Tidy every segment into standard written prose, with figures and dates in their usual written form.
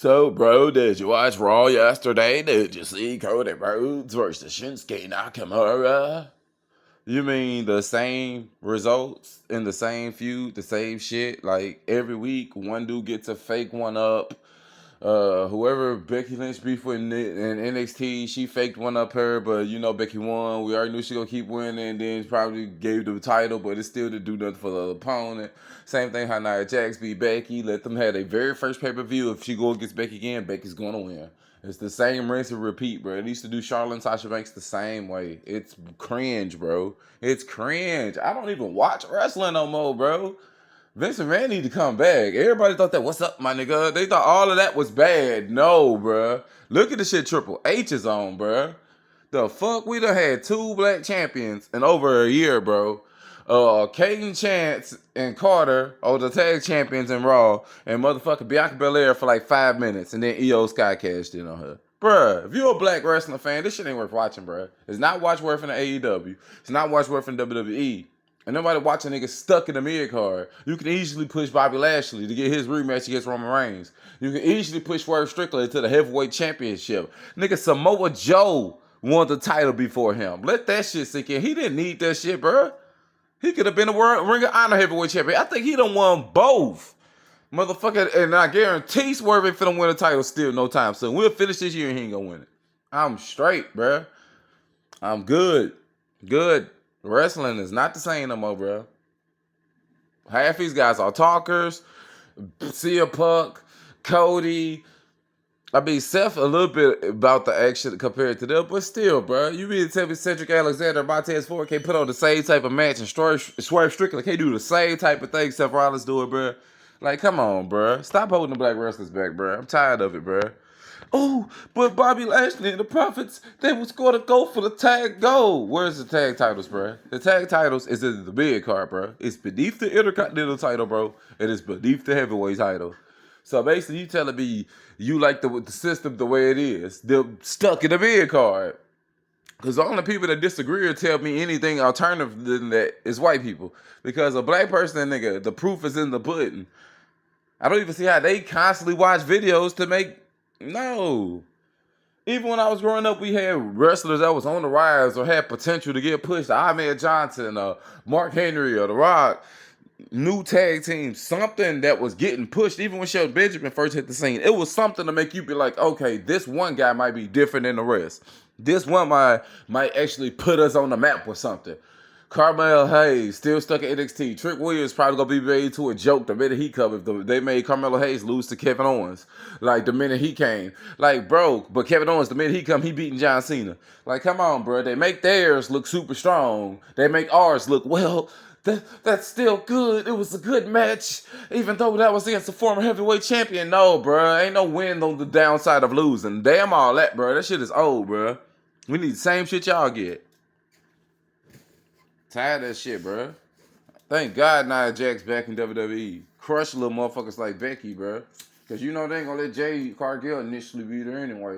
So, bro, did you watch Raw yesterday? Did you see Cody Rhodes versus Shinsuke Nakamura? You mean the same results in the same feud, the same shit? Like every week, one dude gets a fake one up. Whoever Becky Lynch beef with in NXT, she faked one up her, but you know Becky won. We already knew she gonna keep winning, and then probably gave the title, but it still didn't do nothing for the opponent. Same thing, how Nia Jax beat Becky. Let them have their very first pay per view. If she go against Becky again, Becky's gonna win. It's the same rinse and repeat, bro. It used to do Charlotte and Sasha Banks the same way. It's cringe, bro. It's cringe. I don't even watch wrestling no more, bro. Vince McMahon need to come back. Everybody thought that, what's up, my nigga? They thought all of that was bad. No, bruh. Look at the shit Triple H is on, bruh. The fuck? We done had 2 black champions in over a year, bro. Caden Chance and Carter are the tag champions in Raw, and motherfucking Bianca Belair for like 5 minutes, and then Io Sky cashed in on her. Bruh, if you're a black wrestling fan, this shit ain't worth watching, bruh. It's not watch worth in the AEW. It's not watch worth in WWE. And nobody watching niggas stuck in the mid card. You can easily push Bobby Lashley to get his rematch against Roman Reigns. You can easily push Swerve Strickland to the heavyweight championship. Nigga, Samoa Joe won the title before him. Let that shit sink in. He didn't need that shit, bro. He could have been a Ring of Honor heavyweight champion. I think he done won both. Motherfucker, and I guarantee Swerve ain't finna win a title still no time soon. We'll finish this year and he ain't gonna win it. I'm straight, bro. I'm good. Good. Wrestling is not the same no more, bro. Half these guys are talkers. CM Punk, Cody. I mean, Seth a little bit about the action compared to them, but still, bro. You mean to tell me Cedric Alexander, Montez Ford can't put on the same type of match and Swerve Strickland can't do the same type of thing Seth Rollins doing, bro? Like, come on, bro. Stop holding the black wrestlers back, bro. I'm tired of it, bro. Oh, but Bobby Lashley and the Profits, they was going to go for the tag gold. Where's the tag titles, bro? The tag titles is in the mid card, bro. It's beneath the Intercontinental title, bro. And it's beneath the heavyweight title. So basically, you telling me you like the system the way it is. They're stuck in the mid card. Because the only people that disagree or tell me anything alternative than that is white people. Because a black person, nigga, the proof is in the pudding. I don't even see how they constantly watch videos to make... No. Even when I was growing up, we had wrestlers that was on the rise or had potential to get pushed. Ahmed Johnson, Mark Henry, or The Rock. New tag team. Something that was getting pushed. Even when Shelton Benjamin first hit the scene. It was something to make you be like, okay, this one guy might be different than the rest. This one might actually put us on the map or something. Carmel Hayes still stuck at NXT. Trick Williams probably gonna be made to a joke the minute he come. If they made Carmelo Hayes lose to Kevin Owens, like the minute he came, like bro. But Kevin Owens, the minute he come, he beating John Cena. Like, come on, bro. They make theirs look super strong. They make ours look well. That's still good. It was a good match, even though that was against a former heavyweight champion. No, bro. Ain't no win on the downside of losing. Damn all that, bro. That shit is old, bro. We need the same shit y'all get. Tired of that shit, bro. Thank God Nia Jax back in WWE. Crush little motherfuckers like Becky, bro. Because you know they ain't gonna let Jade Cargill initially beat her anyway.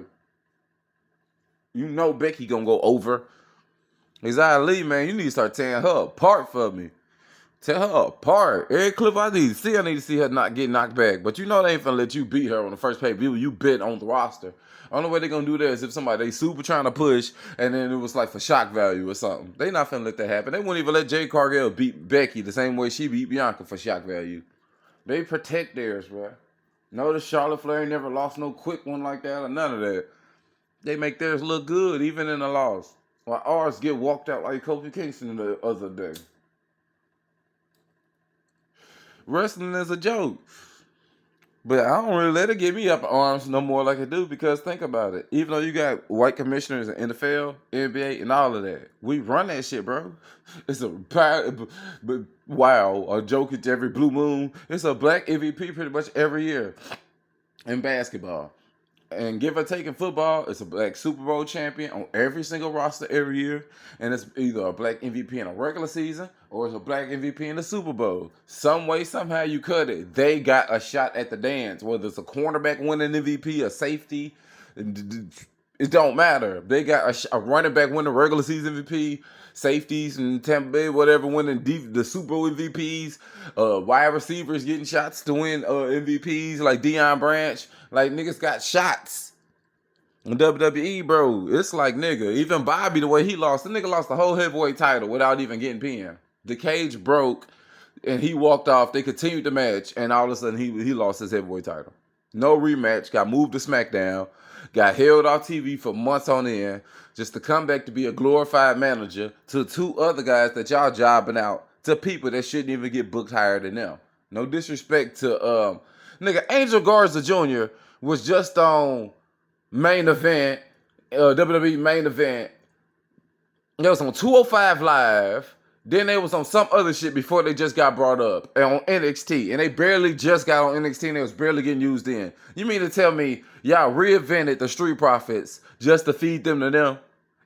You know Becky gonna go over. Isaiah Lee, man, you need to start tearing her apart for me. Tear her apart. Every clip I need to see her not get knocked back. But you know they ain't finna let you beat her on the first pay-per-view. You bet on the roster. Only way they gonna do that is if somebody they super trying to push and then it was like for shock value or something. They not finna let that happen. They wouldn't even let Jade Cargill beat Becky the same way she beat Bianca for shock value. They protect theirs, bro. Notice Charlotte Flair never lost no quick one like that or none of that. They make theirs look good even in a loss. While ours get walked out like Kofi Kingston the other day. Wrestling is a joke. But I don't really let it get me up in arms no more like I do because think about it. Even though you got white commissioners in NFL, NBA, and all of that, we run that shit, bro. It's a joke at every blue moon. It's a black MVP pretty much every year in basketball. And give or take in football, it's a black Super Bowl champion on every single roster every year. And it's either a black MVP in a regular season or it's a black MVP in the Super Bowl. Some way, somehow you cut it. They got a shot at the dance. Whether it's a cornerback winning MVP, a safety, It don't matter. They got a running back winning regular season MVP, safeties and Tampa Bay, whatever, winning the Super Bowl MVPs, wide receivers getting shots to win MVPs like Deion Branch. Like, niggas got shots. In WWE, bro, it's like, nigga, even Bobby, the way he lost, the nigga lost the whole heavyweight title without even getting pinned. The cage broke, and he walked off. They continued the match, and all of a sudden, he lost his heavyweight title. No rematch, got moved to SmackDown, got held off TV for months on end, just to come back to be a glorified manager to two other guys that y'all jobbing out to people that shouldn't even get booked higher than them. No disrespect to, nigga, Angel Garza Jr. was just on main event, WWE main event. It was on 205 Live. Then they was on some other shit before they just got brought up on NXT. And they barely just got on NXT and they was barely getting used in. You mean to tell me y'all reinvented the Street Profits just to feed them to them?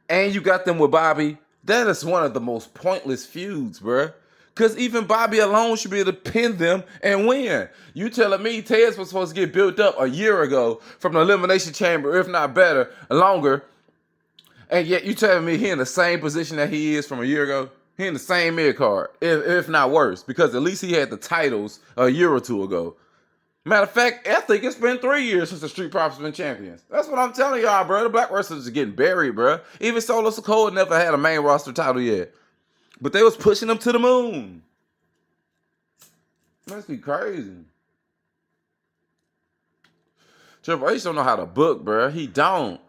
And you got them with Bobby? That is one of the most pointless feuds, bruh. Because even Bobby alone should be able to pin them and win. You telling me Tez was supposed to get built up a year ago from the Elimination Chamber, if not better, longer. And yet you telling me he in the same position that he is from a year ago? He in the same mid card, if not worse, because at least he had the titles a year or two ago. Matter of fact, I think it's been 3 years since the Street Profits been champions. That's what I'm telling y'all, bro. The Black wrestlers are getting buried, bro. Even Solo Sikoa never had a main roster title yet. But they was pushing them to the moon. Must be crazy. Triple H don't know how to book, bro. He don't.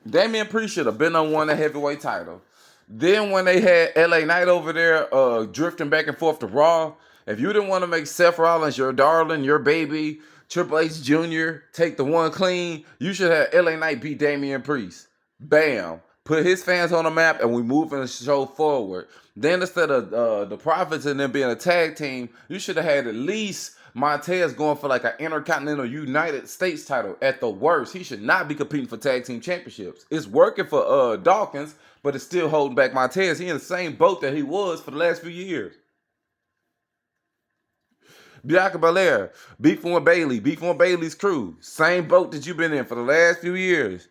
Damian Priest should have been on one the heavyweight title. Then when they had LA Knight over there drifting back and forth to Raw, if you didn't want to make Seth Rollins your darling, your baby, Triple H Jr., take the one clean, you should have LA Knight beat Damian Priest. Bam. Put his fans on the map and we moving the show forward. Then instead of the Profits and them being a tag team, you should have had at least Montez going for like an Intercontinental United States title. At the worst, he should not be competing for tag team championships. It's working for Dawkins, but it's still holding back Montez. He in the same boat that he was for the last few years. Bianca Belair, beefing with Bayley, beefing with Bayley's crew. Same boat that you've been in for the last few years.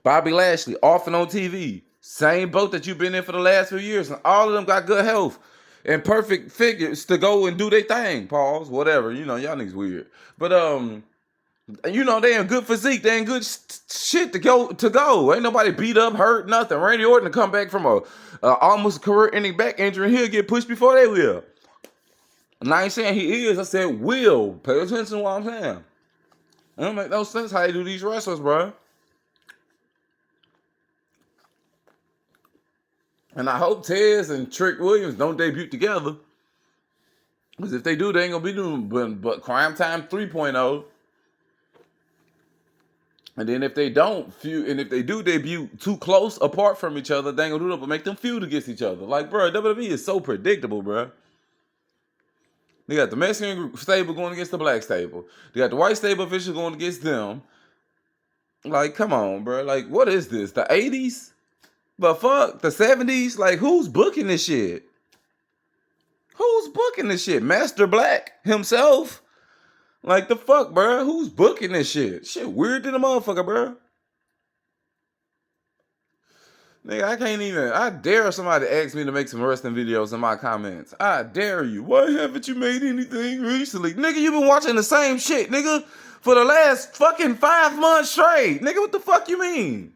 Bobby Lashley, off and on TV. Same boat that you've been in for the last few years. And all of them got good health and perfect figures to go and do their thing. Pause, whatever. You know, y'all niggas weird. But, you know, they in good physique. They in good shit to go. Ain't nobody beat up, hurt, nothing. Randy Orton to come back from a almost career-ending back injury, and he'll get pushed before they will. And I ain't saying he is. I said will. Pay attention to what I'm saying. It don't make no sense how they do these wrestlers, bro. And I hope Tez and Trick Williams don't debut together. Because if they do, they ain't going to be doing but Crime Time 3.0. And then if they don't feud, and if they do debut too close apart from each other, they ain't going to do that but make them feud against each other. Like, bro, WWE is so predictable, bro. They got the Mexican stable going against the black stable. They got the white stable officials going against them. Like, come on, bro. Like, what is this? The 80s? But fuck, the 70s? Like, who's booking this shit? Who's booking this shit? Master Black himself? Like, the fuck, bro? Who's booking this shit? Shit weird to the motherfucker, bro. Nigga, I dare somebody ask me to make some wrestling videos in my comments. I dare you. Why haven't you made anything recently? Nigga, you been watching the same shit, nigga, for the last fucking 5 months straight. Nigga, what the fuck you mean?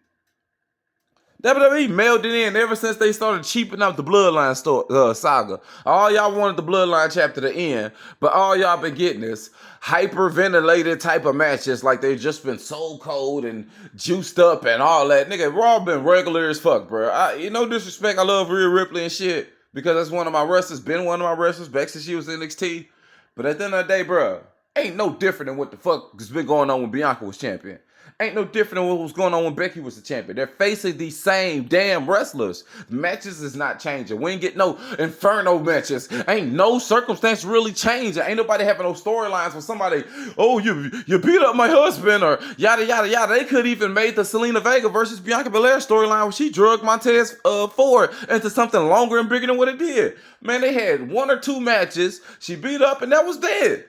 WWE mailed it in ever since they started cheaping out the Bloodline saga. All y'all wanted the Bloodline chapter to end, but all y'all been getting is hyperventilated type of matches like they just been so cold and juiced up and all that. Nigga, Raw been regular as fuck, bro. No disrespect, I love Rhea Ripley and shit because that's one of my wrestlers, been one of my wrestlers back since she was in NXT. But at the end of the day, bro, ain't no different than what the fuck has been going on when Bianca was champion. Ain't no different than what was going on when Becky was the champion. They're facing these same damn wrestlers. Matches is not changing. We ain't get no Inferno matches. Ain't no circumstance really changing. Ain't nobody having no storylines with somebody, oh, you beat up my husband or yada, yada, yada. They could even made the Selena Vega versus Bianca Belair storyline where she drugged Montez Ford into something longer and bigger than what it did. Man, they had 1 or 2 matches. She beat up and that was dead.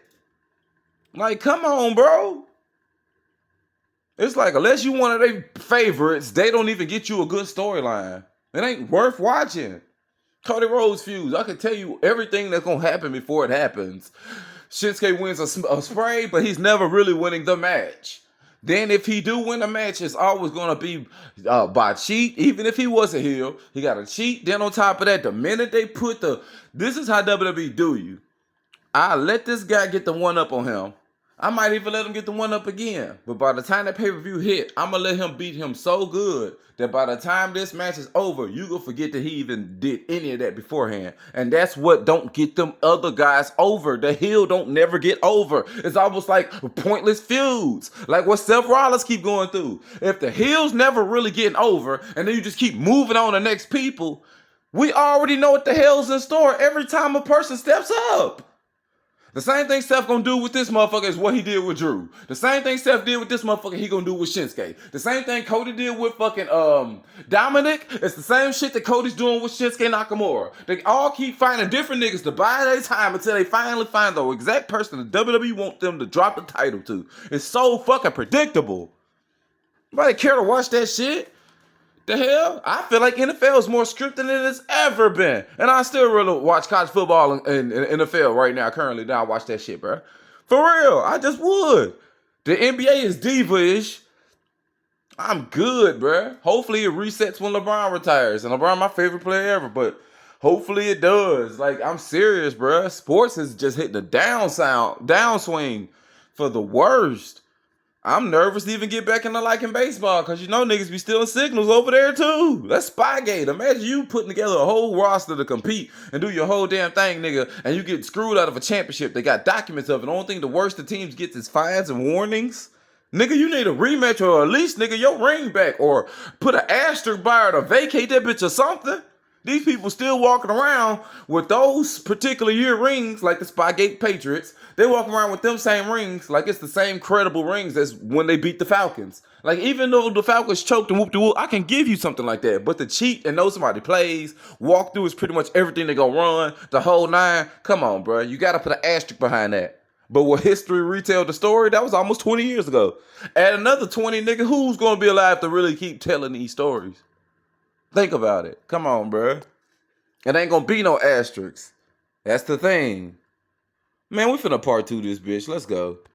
Like, come on, bro. It's like, unless you one of their favorites, they don't even get you a good storyline. It ain't worth watching. Cody Rhodes feuds. I can tell you everything that's gonna happen before it happens. Shinsuke wins a spray, but he's never really winning the match. Then if he do win a match, it's always gonna be by cheat. Even if he was a heel, he got to cheat. Then on top of that, the minute they put this is how WWE do you. I let this guy get the one up on him. I might even let him get the one up again. But by the time that pay-per-view hit, I'm going to let him beat him so good that by the time this match is over, you going to forget that he even did any of that beforehand. And that's what don't get them other guys over. The heel don't never get over. It's almost like pointless feuds. Like what Seth Rollins keep going through. If the heel's never really getting over, and then you just keep moving on to the next people, we already know what the hell's in store every time a person steps up. The same thing Seth gonna do with this motherfucker is what he did with Drew. The same thing Seth did with this motherfucker, he gonna do with Shinsuke. The same thing Cody did with fucking Dominic. It's the same shit that Cody's doing with Shinsuke Nakamura. They all keep finding different niggas to buy their time until they finally find the exact person the WWE want them to drop the title to. It's so fucking predictable. Nobody care to watch that shit. The hell? I feel like NFL is more scripted than it's ever been. And I still really watch college football and NFL right now, currently. Now I watch that shit, bro. For real. I just would. The NBA is diva-ish. I'm good, bro. Hopefully it resets when LeBron retires. And LeBron my favorite player ever, but hopefully it does. Like, I'm serious, bro. Sports is just hitting the downswing for the worst. I'm nervous to even get back into liking baseball because you know niggas be stealing signals over there too. That's Spygate. Imagine you putting together a whole roster to compete and do your whole damn thing, nigga, and you get screwed out of a championship. They got documents of it. The only thing the worst the teams gets is fines and warnings. Nigga, you need a rematch or at least, nigga, your ring back or put an asterisk by it or vacate that bitch or something. These people still walking around with those particular year rings like the Spygate Patriots. They walk around with them same rings like it's the same credible rings as when they beat the Falcons. Like even though the Falcons choked and whooped the whoop, I can give you something like that. But to cheat and know somebody plays, walk through is pretty much everything they gonna run, the whole nine. Come on, bro. You gotta put an asterisk behind that. But will history retell the story? That was almost 20 years ago. Add another 20, nigga, who's gonna be alive to really keep telling these stories? Think about it. Come on, bro. It ain't gonna be no asterisks. That's the thing. Man, we finna part 2 this bitch. Let's go.